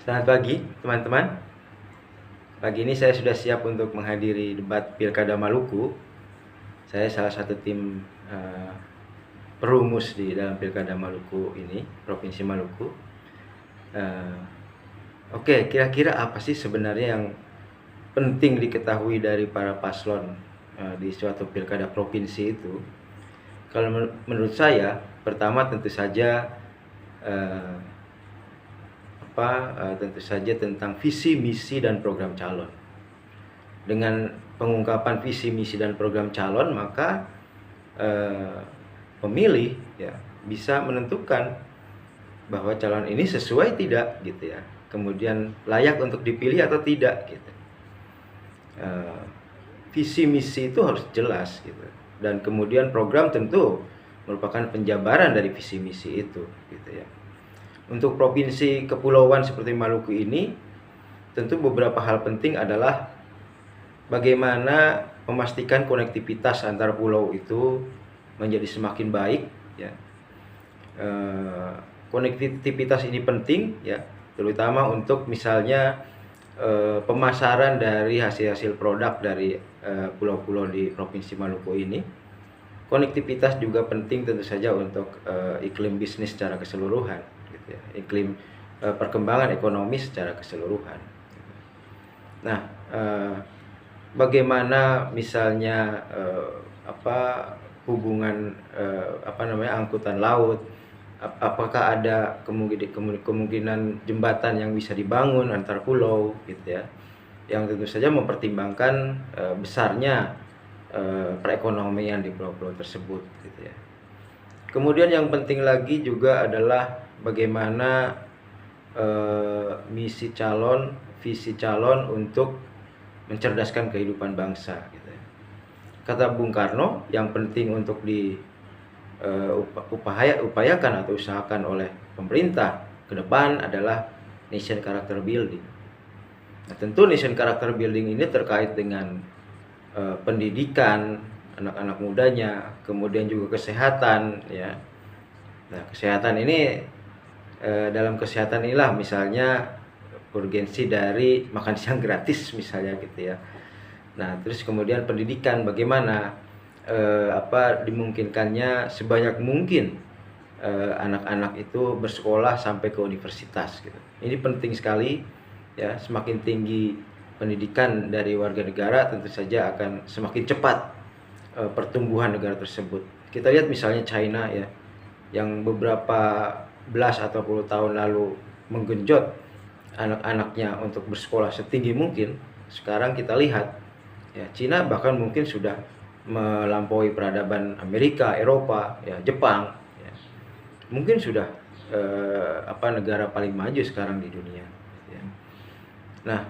Selamat pagi teman-teman. Pagi ini saya sudah siap untuk menghadiri debat Pilkada Maluku. Saya salah satu tim perumus di dalam Pilkada Maluku ini, Provinsi Maluku. Oke, kira-kira apa sih sebenarnya yang penting diketahui dari para paslon di suatu Pilkada Provinsi itu? Kalau menurut saya, pertama tentu saja tentu saja tentang visi, misi, dan program calon. Dengan pengungkapan visi, misi, dan program calon, maka pemilih ya bisa menentukan bahwa calon ini sesuai tidak gitu ya, kemudian layak untuk dipilih atau tidak gitu. Visi misi itu harus jelas gitu, dan kemudian program tentu merupakan penjabaran dari visi misi itu gitu ya. Untuk provinsi kepulauan seperti Maluku ini, tentu beberapa hal penting adalah bagaimana memastikan konektivitas antar pulau itu menjadi semakin baik ya. Konektivitas ini penting ya, terutama untuk misalnya pemasaran dari hasil-hasil produk dari pulau-pulau di Provinsi Maluku ini. Konektivitas juga penting tentu saja untuk iklim bisnis secara keseluruhan gitu ya, iklim perkembangan ekonomi secara keseluruhan. Nah, bagaimana misalnya hubungan angkutan laut, apakah ada kemungkinan jembatan yang bisa dibangun antar pulau gitu ya, yang tentu saja mempertimbangkan besarnya perekonomian di pulau-pulau tersebut gitu ya. Kemudian yang penting lagi juga adalah bagaimana misi calon, visi calon untuk mencerdaskan kehidupan bangsa gitu ya. Kata Bung Karno, yang penting untuk upayakan atau usahakan oleh pemerintah ke depan adalah nation character building. Nah, tentu nation character building ini terkait dengan pendidikan anak-anak mudanya, kemudian juga kesehatan ya. Nah, kesehatan ini dalam kesehatan inilah misalnya urgensi dari makan siang gratis misalnya gitu ya. Nah, terus kemudian pendidikan, bagaimana dimungkinkannya sebanyak mungkin anak-anak itu bersekolah sampai ke universitas gitu. Ini penting sekali ya. Semakin tinggi pendidikan dari warga negara, tentu saja akan semakin cepat pertumbuhan negara tersebut. Kita lihat misalnya China ya, yang beberapa belas atau puluh tahun lalu menggenjot anak-anaknya untuk bersekolah setinggi mungkin. Sekarang kita lihat ya, China bahkan mungkin sudah melampaui peradaban Amerika, Eropa, ya, Jepang ya. Mungkin sudah negara paling maju sekarang di dunia ya. Nah,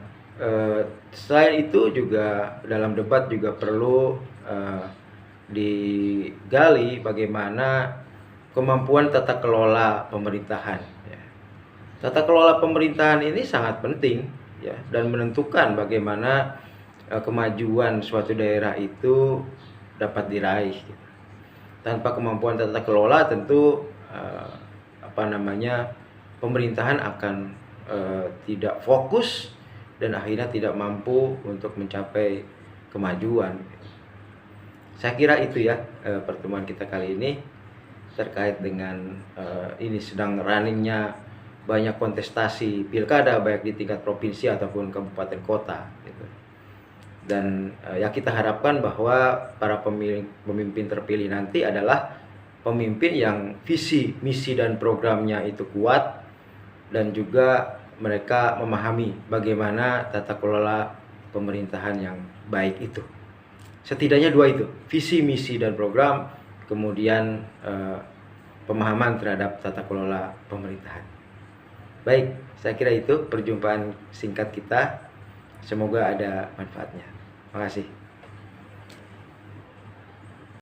selain itu juga dalam debat juga perlu digali bagaimana kemampuan tata kelola pemerintahan ya. Tata kelola pemerintahan ini sangat penting ya, dan menentukan bagaimana kemajuan suatu daerah itu dapat diraih gitu. Tanpa kemampuan tata kelola tentu pemerintahan akan tidak fokus dan akhirnya tidak mampu untuk mencapai kemajuan. Saya kira itu ya pertemuan kita kali ini terkait dengan ini sedang runningnya banyak kontestasi pilkada baik di tingkat provinsi ataupun kabupaten kota gitu. Dan ya kita harapkan bahwa para pemimpin terpilih nanti adalah pemimpin yang visi, misi, dan programnya itu kuat, dan juga mereka memahami bagaimana tata kelola pemerintahan yang baik itu. Setidaknya dua itu, visi, misi, dan program, kemudian pemahaman terhadap tata kelola pemerintahan. Baik, saya kira itu perjumpaan singkat kita. Semoga ada manfaatnya. Terima kasih.